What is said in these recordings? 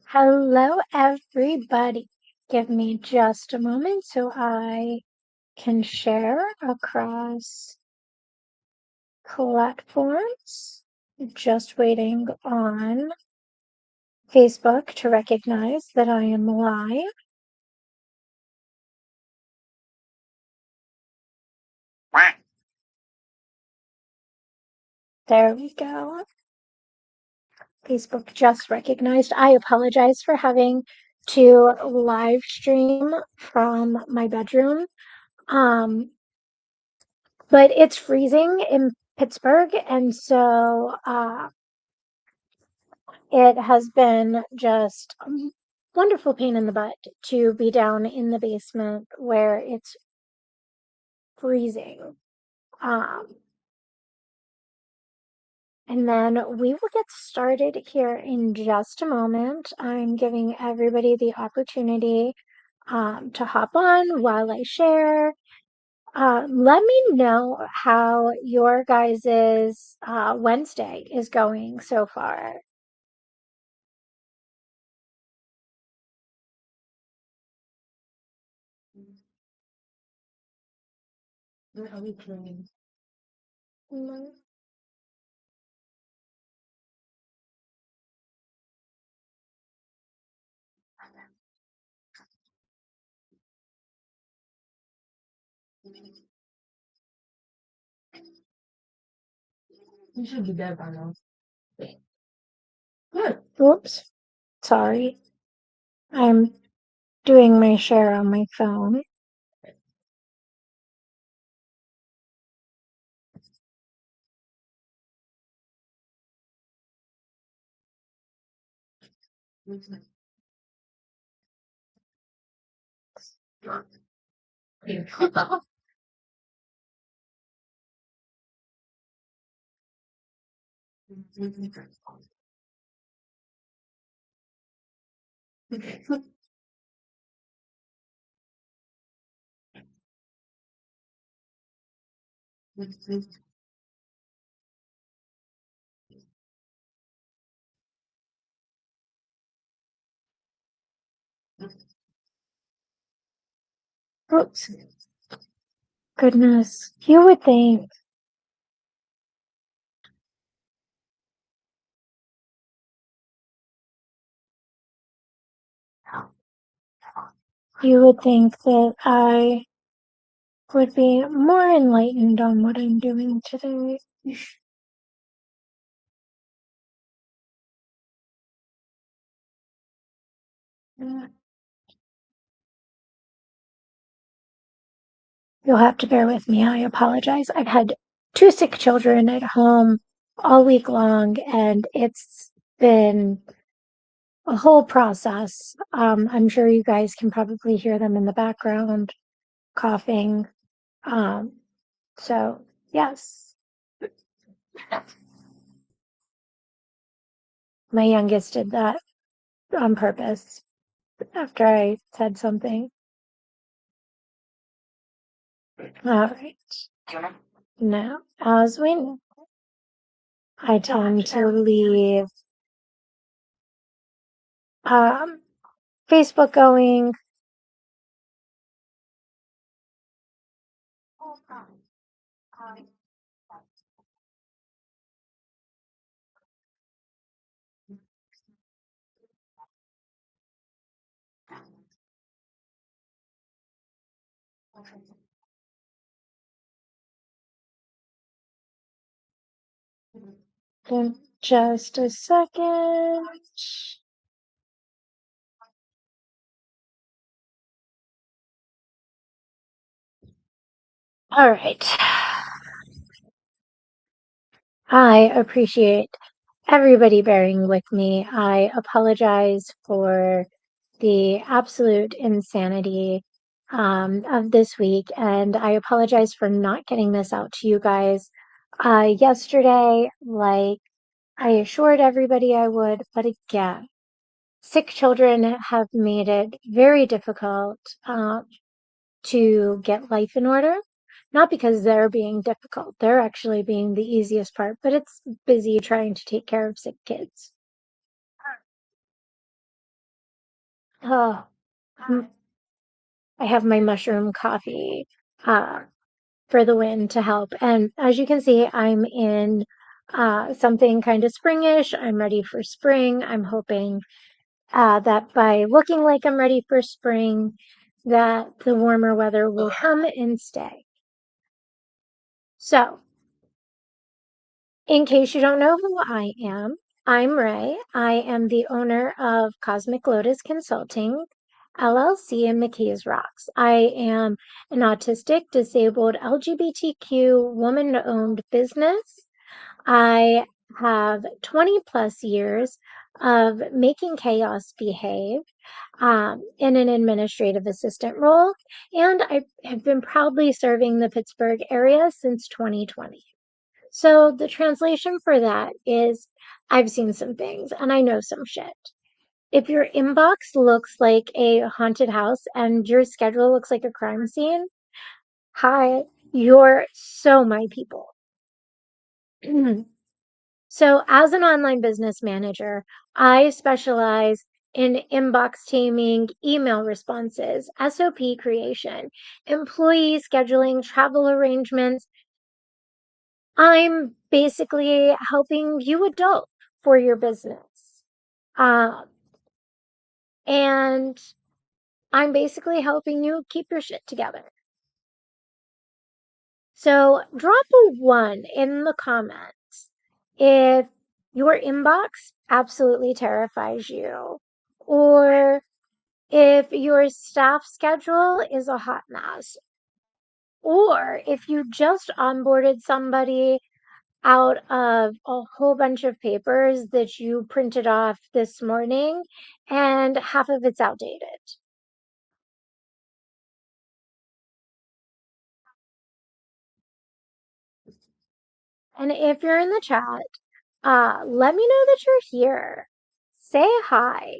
Hello, everybody. Give me just a moment so I can share across platforms. Just waiting on Facebook to recognize that I am live. There we go. Facebook just recognized. I apologize for having to live stream from my bedroom. Um, but it's freezing in Pittsburgh, and so it has been just wonderful pain in the butt to be down in the basement where it's freezing. Um, and then we will get started here in just a moment. I'm giving everybody the opportunity to hop on while I share. Let me know how your guys's Wednesday is going so far. Mm, Oops, sorry. I'm doing my share on my phone. Oops, goodness. You would think that I would be more enlightened on what I'm doing today. You'll have to bear with me. I apologize. I've had two sick children at home all week long, and it's been a whole process. I'm sure you guys can probably hear them in the background coughing. Um, so, yes, my youngest did that on purpose after I said something. All right. Now, as we know, I tend to leave um, Facebook going. In just a second. All right. I appreciate everybody bearing with me. I apologize for the absolute insanity of this week, and I apologize for not getting this out to you guys yesterday, like I assured everybody I would. But again, sick children have made it very difficult to get life in order. Not because they're being difficult, they're actually being the easiest part, but it's busy trying to take care of sick kids. Oh, mm, I have my mushroom coffee for the win to help. And as you can see, I'm in something kind of springish. I'm ready for spring. I'm hoping that by looking like I'm ready for spring, that the warmer weather will come and stay. So, in case you don't know who I am, I'm Ray. I am the owner of Cosmic Lotus Consulting, LLC in McKees Rocks. I am an autistic, disabled, LGBTQ woman-owned business. I have 20 plus years of making chaos behave in an administrative assistant role, and I have been proudly serving the Pittsburgh area since 2020. So the translation for that is I've seen some things and I know some shit. If your inbox looks like a haunted house and your schedule looks like a crime scene, hi, you're so my people. So, as an online business manager, I specialize in inbox taming, email responses, SOP creation, employee scheduling, travel arrangements. I'm basically helping you adult for your business. Uh, and I'm basically helping you keep your shit together. So drop a 1 in the comments if your inbox absolutely terrifies you, or if your staff schedule is a hot mess, or if you just onboarded somebody out of a whole bunch of papers that you printed off this morning and half of it's outdated. And if you're in the chat, let me know that you're here. Say hi.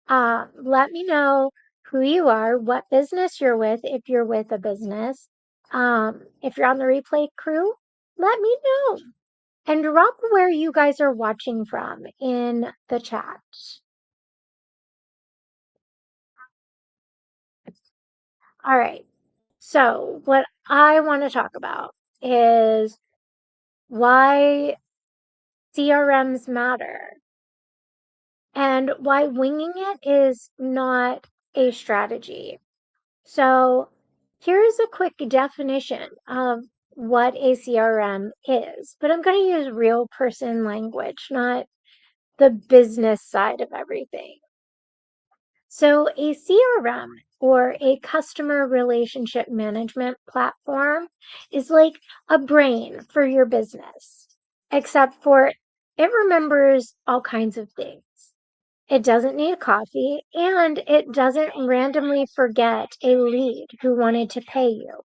Let me know who you are, what business you're with, if you're with a business. If you're on the replay crew, let me know. And drop where you guys are watching from in the chat. All right. So, what I want to talk about is why CRMs matter and why winging it is not a strategy. So, here's a quick definition of what a CRM is, but I'm going to use real person language, not the business side of everything. So, a CRM or a customer relationship management platform is like a brain for your business, except for it remembers all kinds of things. It doesn't need coffee, and it doesn't randomly forget a lead who wanted to pay you.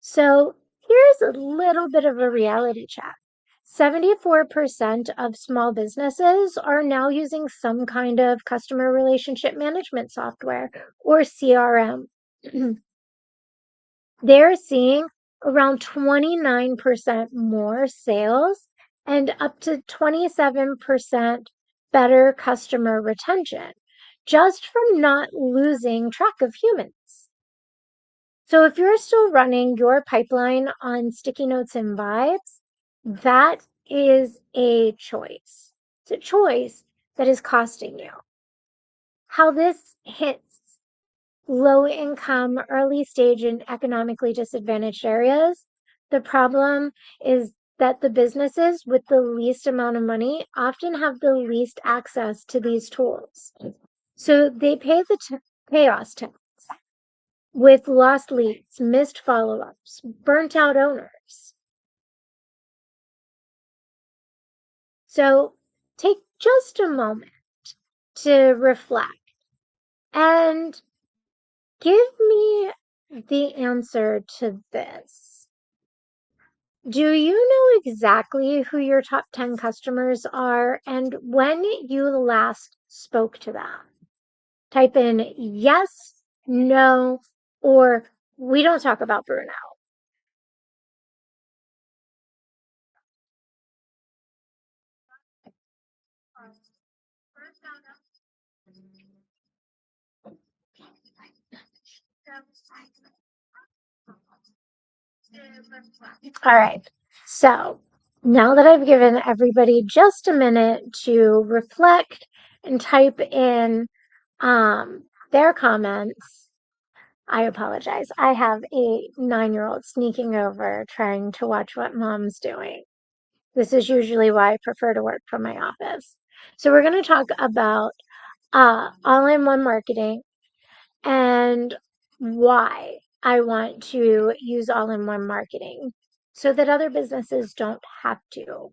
So here's a little bit of a reality check. 74% of small businesses are now using some kind of customer relationship management software or CRM. They're seeing around 29% more sales and up to 27% better customer retention just from not losing track of humans. So if you're still running your pipeline on sticky notes and vibes, that is a choice. It's a choice that is costing you. How this hits low income, early stage, and economically disadvantaged areas, the problem is that the businesses with the least amount of money often have the least access to these tools. So they pay the chaos tax with lost leads, missed follow ups, burnt out owners. So take just a moment to reflect and give me the answer to this. Do you know exactly who your top 10 customers are and when you last spoke to them? Type in yes, no, or we don't talk about burnout. All right. So now that I've given everybody just a minute to reflect and type in their comments, I apologize. I have a 9-year-old sneaking over trying to watch what mom's doing. This is usually why I prefer to work from my office. So we're going to talk about all-in-one marketing and why I want to use all-in-one marketing so that other businesses don't have to.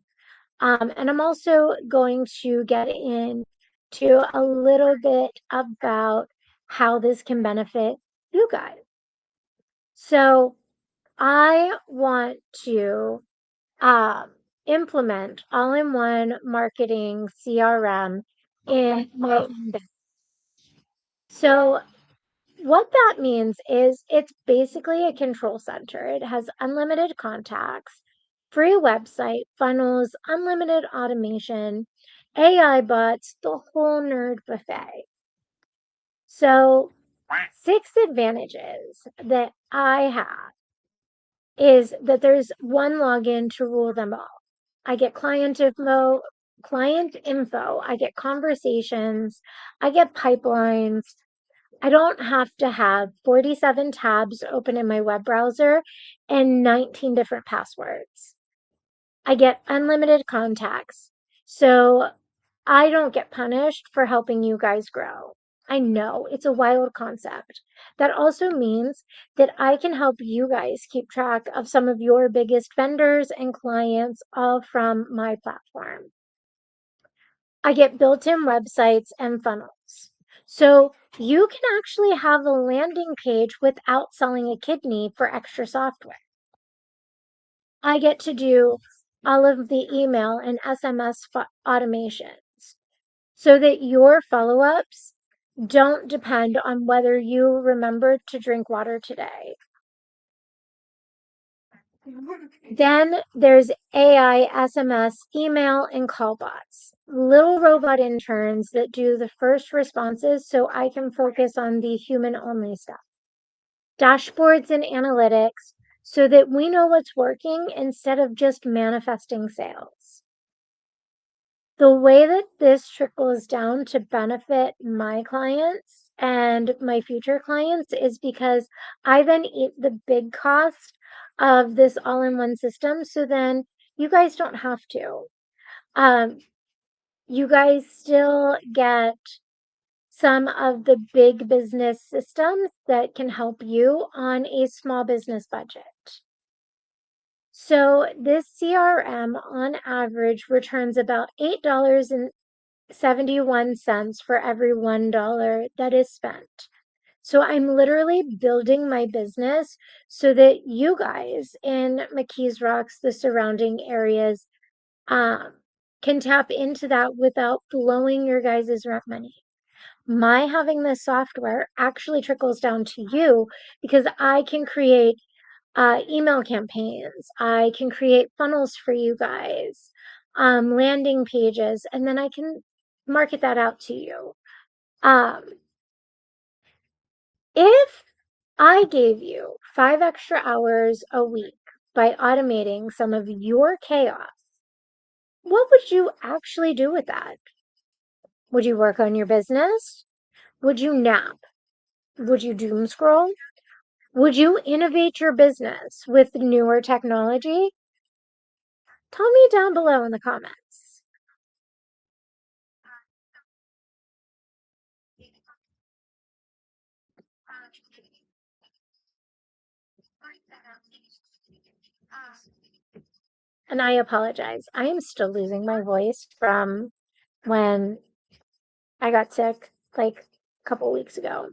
And I'm also going to get into a little bit about how this can benefit you guys. So I want to implement all-in-one marketing CRM in my own business. So what that means is it's basically a control center. It has unlimited contacts, free website, funnels, unlimited automation, AI bots, the whole nerd buffet. So 6 advantages that I have is that there's one login to rule them all. I get client info, I get conversations, I get pipelines. I don't have to have 47 tabs open in my web browser and 19 different passwords. I get unlimited contacts. So I don't get punished for helping you guys grow. I know it's a wild concept. That also means that I can help you guys keep track of some of your biggest vendors and clients all from my platform. I get built-in websites and funnels. So you can actually have a landing page without selling a kidney for extra software. I get to do all of the email and SMS automations so that your follow-ups don't depend on whether you remembered to drink water today. Then there's AI, SMS, email, and call bots. Little robot interns that do the first responses so I can focus on the human only stuff. Dashboards and analytics so that we know what's working instead of just manifesting sales. The way that this trickles down to benefit my clients and my future clients is because I then eat the big cost of this all-in-one system, so then you guys don't have to. You guys still get some of the big business systems that can help you on a small business budget. So this CRM on average returns about $8.71 for every $1 that is spent. So I'm literally building my business so that you guys in McKees Rocks, the surrounding areas, can tap into that without blowing your guys' rent money. My having this software actually trickles down to you because I can create email campaigns. I can create funnels for you guys, landing pages, and then I can market that out to you. If I gave you 5 extra hours a week by automating some of your chaos, what would you actually do with that? Would you work on your business? Would you nap? Would you doom scroll? Would you innovate your business with newer technology? Tell me down below in the comments. And I apologize. I am still losing my voice from when I got sick like a couple weeks ago.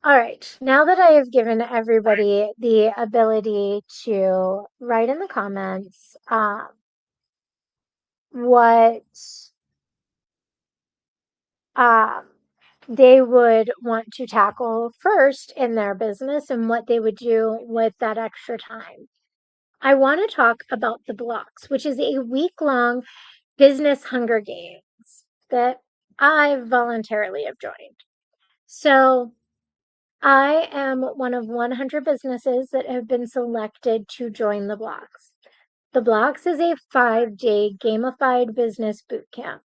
All right, now that I have given everybody the ability to write in the comments what um, they would want to tackle first in their business and what they would do with that extra time, I want to talk about the Blox, which is a week-long business Hunger Games that I voluntarily have joined. So I am one of 100 businesses that have been selected to join the Blox. The Blox is a 5-day gamified business boot camp.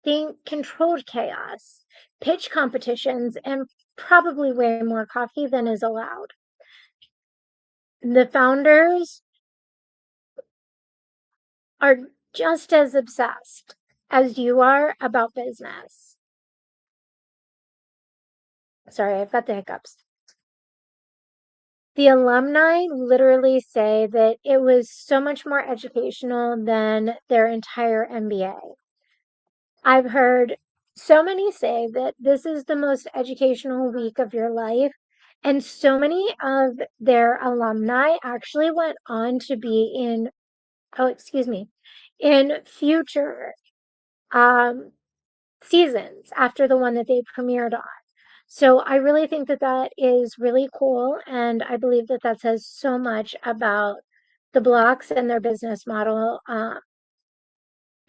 Think controlled chaos, pitch competitions, and probably way more coffee than is allowed. The founders are just as obsessed as you are about business. Sorry, I've got the hiccups. The alumni literally say that it was so much more educational than their entire MBA. I've heard so many say that this is the most educational week of your life, and so many of their alumni actually went on to be in future seasons after the one that they premiered on. So I really think that that is really cool, and I believe that that says so much about the Blox and their business model.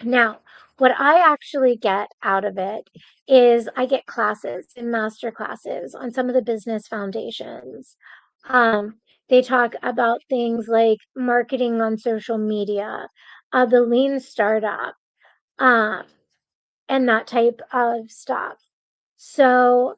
Now, what I actually get out of it is I get classes and master classes on some of the business foundations. They talk about things like marketing on social media, the lean startup, um, and that type of stuff. So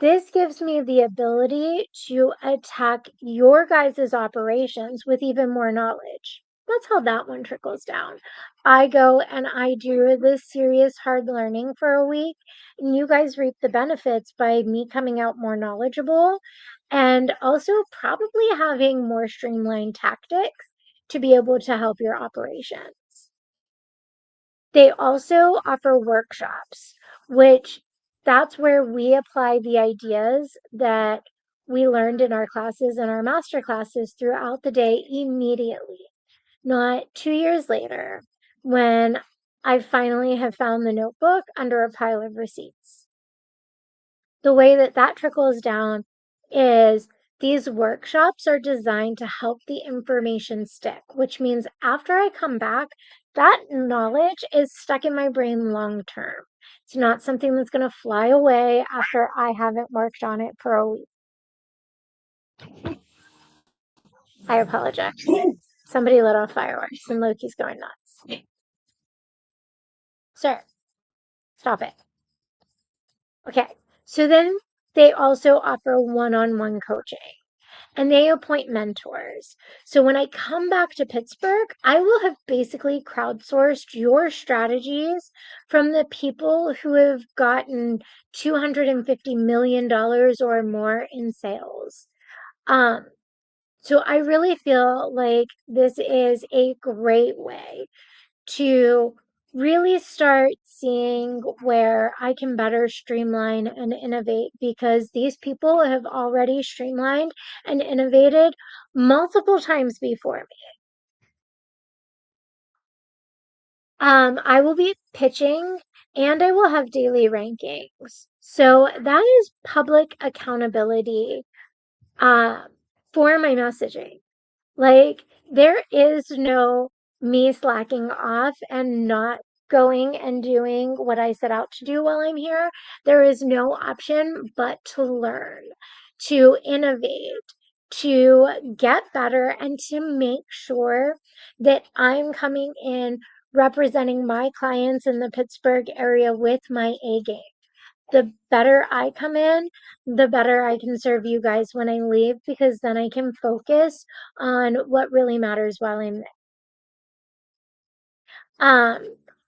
this gives me the ability to attack your guys' operations with even more knowledge. That's how that one trickles down. I go and I do this serious hard learning for a week, and you guys reap the benefits by me coming out more knowledgeable and also probably having more streamlined tactics to be able to help your operations. They also offer workshops, which that's where we apply the ideas that we learned in our classes and our master classes throughout the day immediately, not 2 years later when I finally have found the notebook under a pile of receipts. The way that that trickles down is these workshops are designed to help the information stick, which means after I come back, that knowledge is stuck in my brain long term. It's not something that's going to fly away after I haven't worked on it for a week. I apologize. Somebody lit off fireworks and Loki's going nuts. Sir, stop it. Okay, so then they also offer one-on-one coaching. And they appoint mentors. So when I come back to Pittsburgh, I will have basically crowdsourced your strategies from the people who have gotten $250 million or more in sales. Um, so I really feel like this is a great way to really start seeing where I can better streamline and innovate because these people have already streamlined and innovated multiple times before me. I will be pitching and I will have daily rankings. So that is public accountability for my messaging. Like, there is no me slacking off and not going and doing what I set out to do while I'm here. There is no option but to learn, to innovate, to get better, and to make sure that I'm coming in representing my clients in the Pittsburgh area with my A game. The better I come in, the better I can serve you guys when I leave because then I can focus on what really matters while I'm there.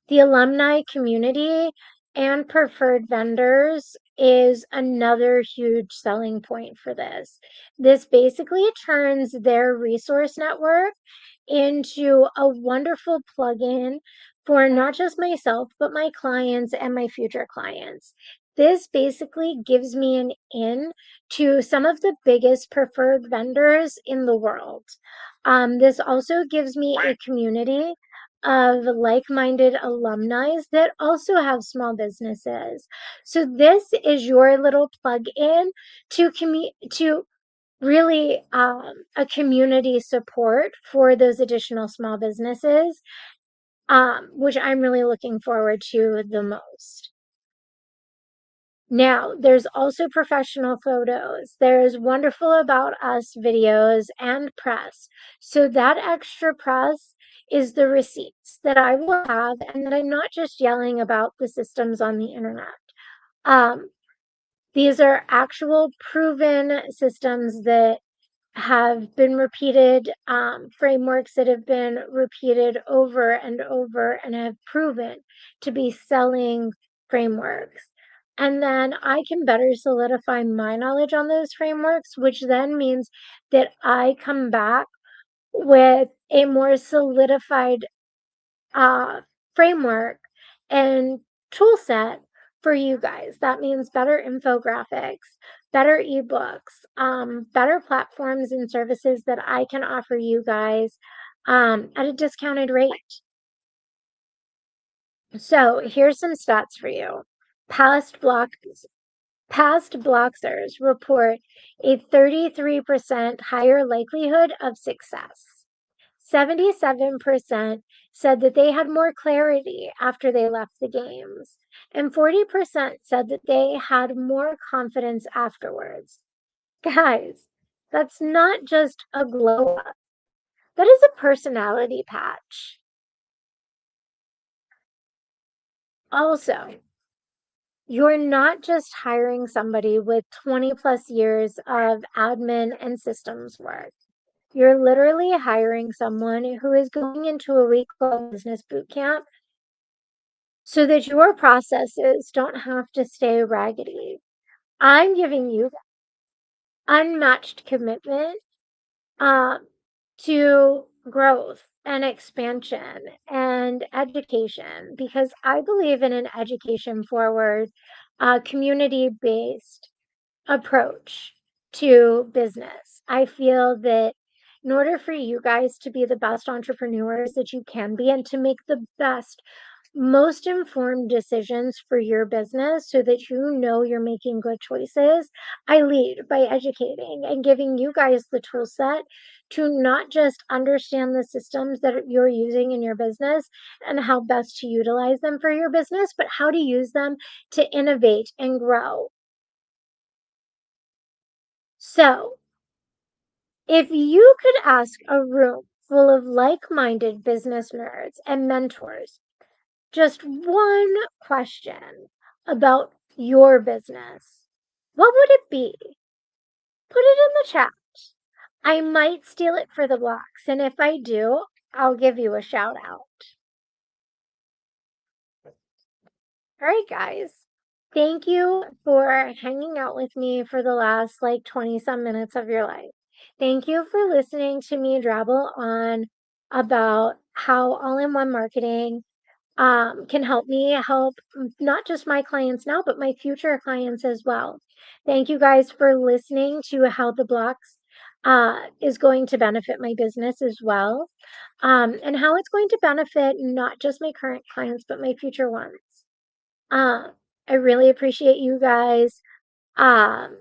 The alumni community and preferred vendors is another huge selling point for this. This basically turns their resource network into a wonderful plugin for not just myself, but my clients and my future clients. This basically gives me an in to some of the biggest preferred vendors in the world. This also gives me a community of like-minded alumni that also have small businesses. So this is your little plug-in to really a community support for those additional small businesses, which I'm really looking forward to the most. Now, there's also professional photos. There's wonderful about us videos and press. So that extra press is the receipts that I will have, and that I'm not just yelling about the systems on the internet. Um, these are actual proven systems that have been repeated, frameworks that have been repeated over and over and have proven to be selling frameworks. And then I can better solidify my knowledge on those frameworks, which then means that I come back with a more solidified uh, framework and tool set for you guys. That means better infographics, better ebooks, better platforms and services that I can offer you guys at a discounted rate. So here's some stats for you. Past blocks, past Bloxers report a 33% higher likelihood of success. 77% said that they had more clarity after they left the games, and 40% said that they had more confidence afterwards. Guys, that's not just a glow up, that is a personality patch. Also, you're not just hiring somebody with 20 plus years of admin and systems work. You're literally hiring someone who is going into a week-long business boot camp so that your processes don't have to stay raggedy. I'm giving you unmatched commitment um, to growth and expansion and education because I believe in an education forward, community based approach to business. I feel that in order for you guys to be the best entrepreneurs that you can be and to make the best, most informed decisions for your business so that you know you're making good choices, I lead by educating and giving you guys the tool set to not just understand the systems that you're using in your business and how best to utilize them for your business, but how to use them to innovate and grow. So, if you could ask a room full of like-minded business nerds and mentors just one question about your business, what would it be? Put it in the chat. I might steal it for the Blox, and if I do, I'll give you a shout out. All right, guys. Thank you for hanging out with me for the last like 20 some minutes of your life. Thank you for listening to me drabble on about how all-in-one marketing can help me help not just my clients now, but my future clients as well. Thank you guys for listening to how the Blox is going to benefit my business as well, and how it's going to benefit not just my current clients, but my future ones. Uh, I really appreciate you guys um,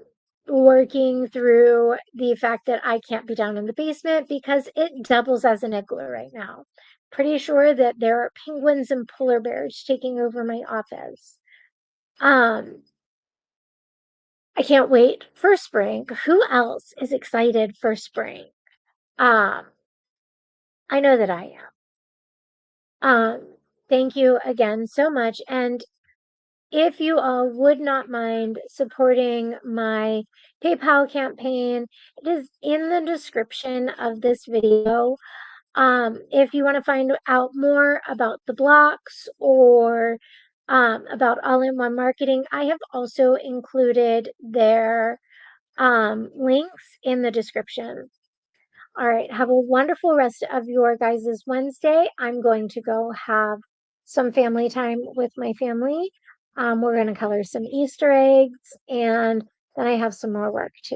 working through the fact that I can't be down in the basement because it doubles as an igloo right now. Pretty sure that there are penguins and polar bears taking over my office. Um, I can't wait for spring. Who else is excited for spring? Um, I know that I am. Thank you again so much. And if you all would not mind supporting my PayPal campaign, it is in the description of this video. If you want to find out more about the Blox or about all-in-one marketing, I have also included their links in the description. All right, have a wonderful rest of your guys' Wednesday. I'm going to go have some family time with my family. We're going to color some Easter eggs, and then I have some more work to do.